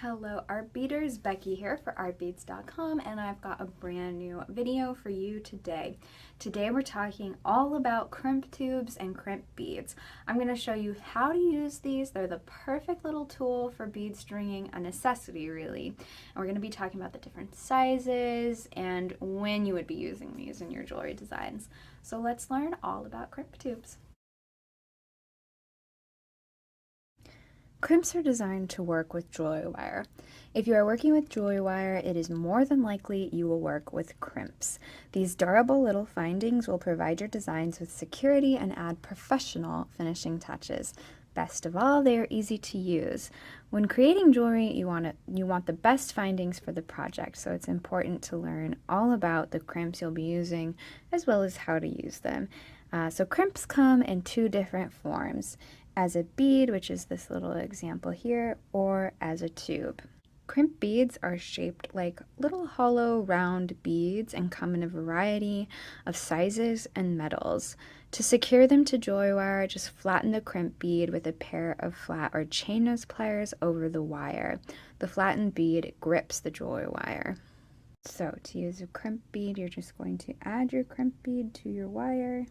Hello Art Beaters, Becky here for artbeads.com, and I've got a brand new video for you today. Today we're talking all about crimp tubes and crimp beads. I'm going to show you how to use these. They're the perfect little tool for bead stringing, a necessity really. And we're going to be talking about the different sizes and when you would be using these in your jewelry designs. So let's learn all about crimp tubes. Crimps are designed to work with jewelry wire. If you are working with jewelry wire, it is more than likely you will work with crimps. These durable little findings will provide your designs with security and add professional finishing touches. Best of all, they are easy to use. When creating jewelry, you want the best findings for the project, so it's important to learn all about the crimps you'll be using as well as how to use them. So crimps come in two different forms: as a bead, which is this little example here, or as a tube. Crimp beads are shaped like little hollow round beads and come in a variety of sizes and metals. To secure them to jewelry wire, just flatten the crimp bead with a pair of flat or chain nose pliers over the wire. The flattened bead grips the jewelry wire. So to use a crimp bead, you're just going to add your crimp bead to your wire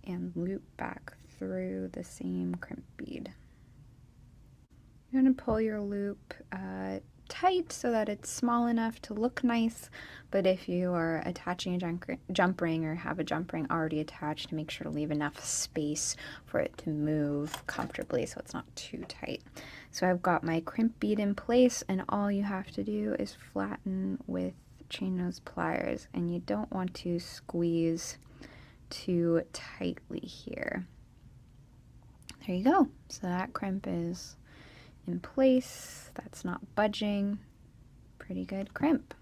and loop back through the same crimp bead. You're going to pull your loop tight so that it's small enough to look nice, but if you are attaching a jump ring or have a jump ring already attached, make sure to leave enough space for it to move comfortably so it's not too tight. So I've got my crimp bead in place, and all you have to do is flatten with chain nose pliers, and you don't want to squeeze too tightly here. There you go. So that crimp is in place. That's not budging. Pretty good crimp.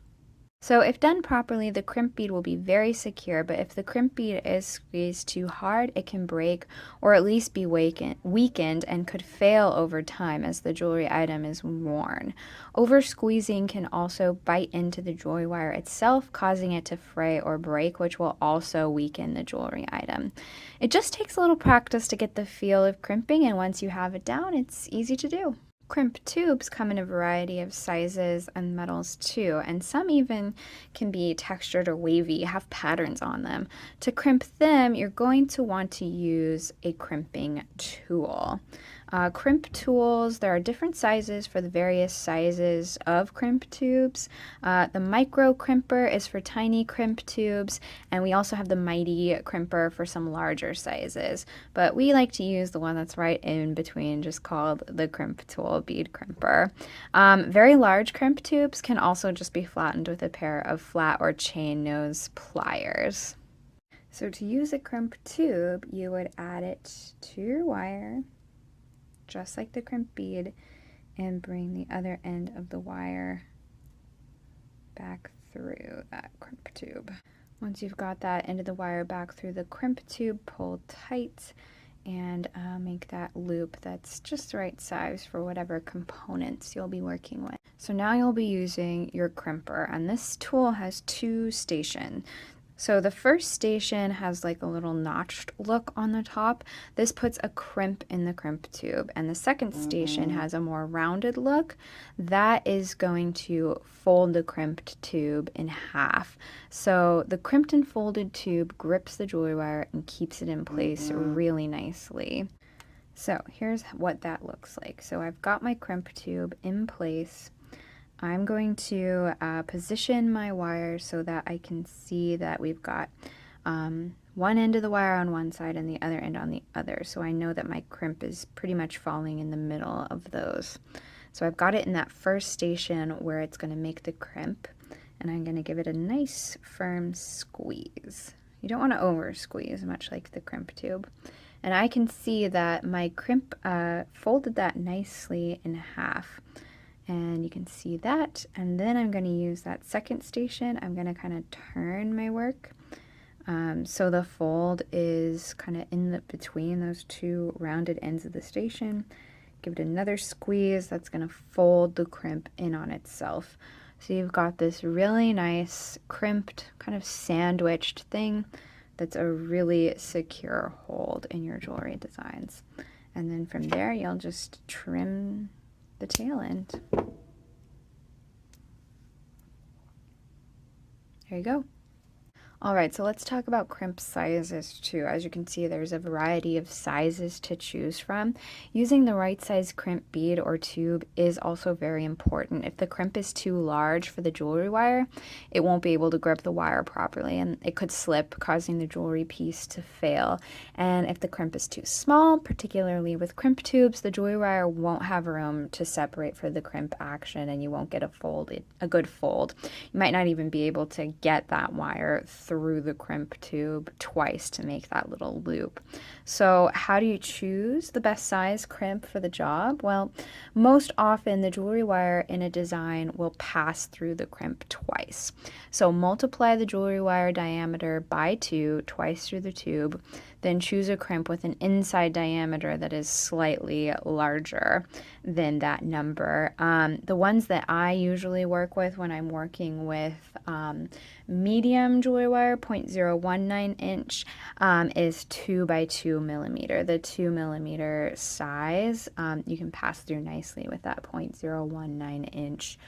So if done properly, the crimp bead will be very secure, but if the crimp bead is squeezed too hard, it can break or at least be weakened and could fail over time as the jewelry item is worn. Over squeezing can also bite into the jewelry wire itself, causing it to fray or break, which will also weaken the jewelry item. It just takes a little practice to get the feel of crimping, and once you have it down, it's easy to do. Crimp tubes come in a variety of sizes and metals too, and some even can be textured or wavy, have patterns on them. To crimp them, you're going to want to use a crimping tool. Crimp tools, there are different sizes for the various sizes of crimp tubes. The micro crimper is for tiny crimp tubes, and we also have the mighty crimper for some larger sizes, but we like to use the one that's right in between, just called the crimp tool bead crimper. Very large crimp tubes can also just be flattened with a pair of flat or chain nose pliers. So to use a crimp tube, you would add it to your wire, just like the crimp bead, and bring the other end of the wire back through that crimp tube. Once you've got that end of the wire back through the crimp tube, pull tight and make that loop that's just the right size for whatever components you'll be working with. So now you'll be using your crimper, and this tool has two stations. So the first station has like a little notched look on the top. This puts a crimp in the crimp tube. And the second station has a more rounded look. That is going to fold the crimped tube in half. So the crimped and folded tube grips the jewelry wire and keeps it in place really nicely. So here's what that looks like. So I've got my crimp tube in place. I'm going to position my wire so that I can see that we've got one end of the wire on one side and the other end on the other. So I know that my crimp is pretty much falling in the middle of those. So I've got it in that first station where it's going to make the crimp, and I'm going to give it a nice firm squeeze. You don't want to over squeeze, much like the crimp tube. And I can see that my crimp folded that nicely in half. And you can see that, and then I'm going to use that second station. I'm going to kind of turn my work so the fold is kind of in between those two rounded ends of the station. Give it another squeeze. That's going to fold the crimp in on itself. So you've got this really nice crimped, kind of sandwiched thing that's a really secure hold in your jewelry designs. And then from there, you'll just trim the tail end. There you go. Alright, so let's talk about crimp sizes too. As you can see, there's a variety of sizes to choose from. Using the right size crimp bead or tube is also very important. If the crimp is too large for the jewelry wire, it won't be able to grip the wire properly and it could slip, causing the jewelry piece to fail. And if the crimp is too small, particularly with crimp tubes, the jewelry wire won't have room to separate for the crimp action and you won't get a good fold. You might not even be able to get that wire through the crimp tube twice to make that little loop. So how do you choose the best size crimp for the job? Well, most often the jewelry wire in a design will pass through the crimp twice. So multiply the jewelry wire diameter by 2 twice through the tube, then choose a crimp with an inside diameter that is slightly larger than that number. The ones that I usually work with when I'm working with medium jewelry wire, 0.019 inch, is 2 by 2 millimeter. The 2 millimeter size you can pass through nicely with that 0.019 inch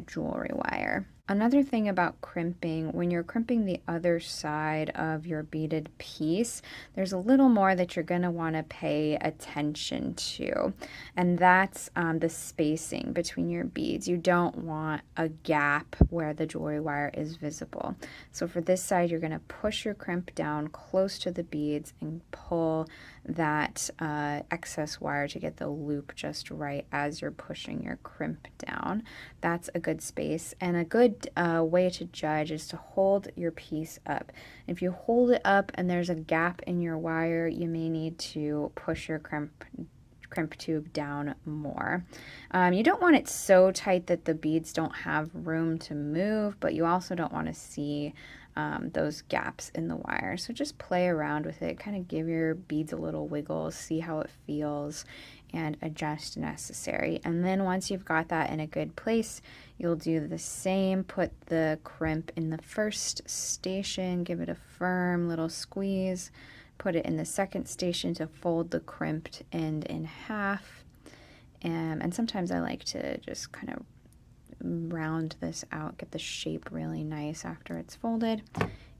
jewelry wire. Another thing about crimping, when you're crimping the other side of your beaded piece, there's a little more that you're going to want to pay attention to, and that's the spacing between your beads. You don't want a gap where the jewelry wire is visible. So for this side, you're going to push your crimp down close to the beads and pull that excess wire to get the loop just right as you're pushing your crimp down. That's a good space, and a good way to judge is to hold your piece up. If you hold it up and there's a gap in your wire, you may need to push your crimp tube down more. You don't want it so tight that the beads don't have room to move, but you also don't want to see those gaps in the wire. So just play around with it, kind of give your beads a little wiggle, see how it feels, and adjust necessary. And then once you've got that in a good place, you'll do the same. Put the crimp in the first station, give it a firm little squeeze, put it in the second station to fold the crimped end in half. And sometimes I like to just kind of round this out, get the shape really nice after it's folded,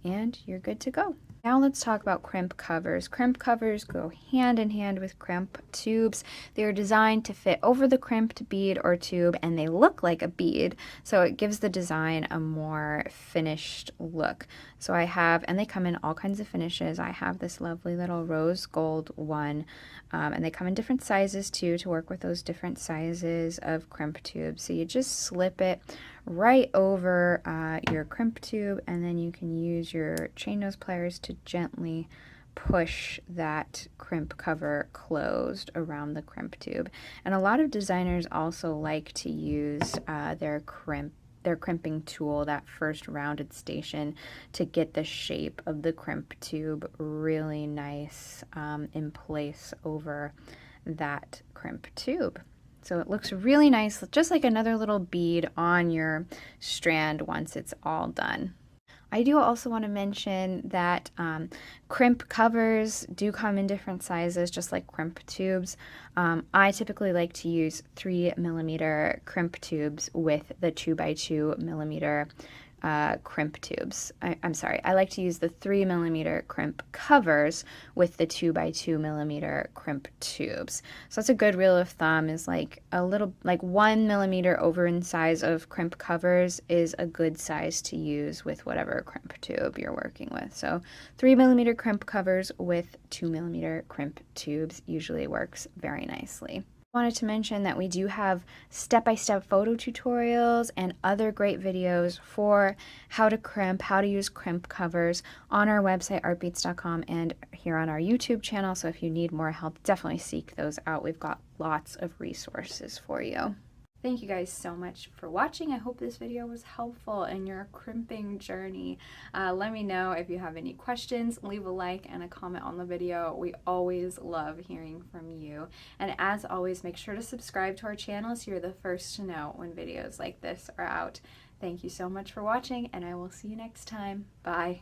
and you're good to go. Now let's talk about crimp covers. Crimp covers go hand in hand with crimp tubes. They are designed to fit over the crimped bead or tube, and they look like a bead, so it gives the design a more finished look. So I have, and they come in all kinds of finishes. I have this lovely little rose gold one, and they come in different sizes too to work with those different sizes of crimp tubes. So you just slip it right over your crimp tube, and then you can use your chain nose pliers to gently push that crimp cover closed around the crimp tube. And a lot of designers also like to use their crimping tool, that first rounded station, to get the shape of the crimp tube really nice in place over that crimp tube. So it looks really nice, just like another little bead on your strand once it's all done. I do also want to mention that crimp covers do come in different sizes, just like crimp tubes. I typically like to use 3 millimeter crimp tubes with the 2 by 2 millimeter crimp tubes. I'm sorry, I like to use the 3 millimeter crimp covers with the 2 by 2 millimeter crimp tubes. So that's a good rule of thumb, is like 1 millimeter over in size of crimp covers is a good size to use with whatever crimp tube you're working with. So 3 millimeter crimp covers with 2 millimeter crimp tubes usually works very nicely. Wanted to mention that we do have step-by-step photo tutorials and other great videos for how to crimp, how to use crimp covers on our website, artbeats.com, and here on our YouTube channel. So if you need more help, definitely seek those out. We've got lots of resources for you. Thank you guys so much for watching. I hope this video was helpful in your crimping journey. Let me know if you have any questions. Leave a like and a comment on the video. We always love hearing from you. And as always, make sure to subscribe to our channel so you're the first to know when videos like this are out. Thank you so much for watching, and I will see you next time. Bye.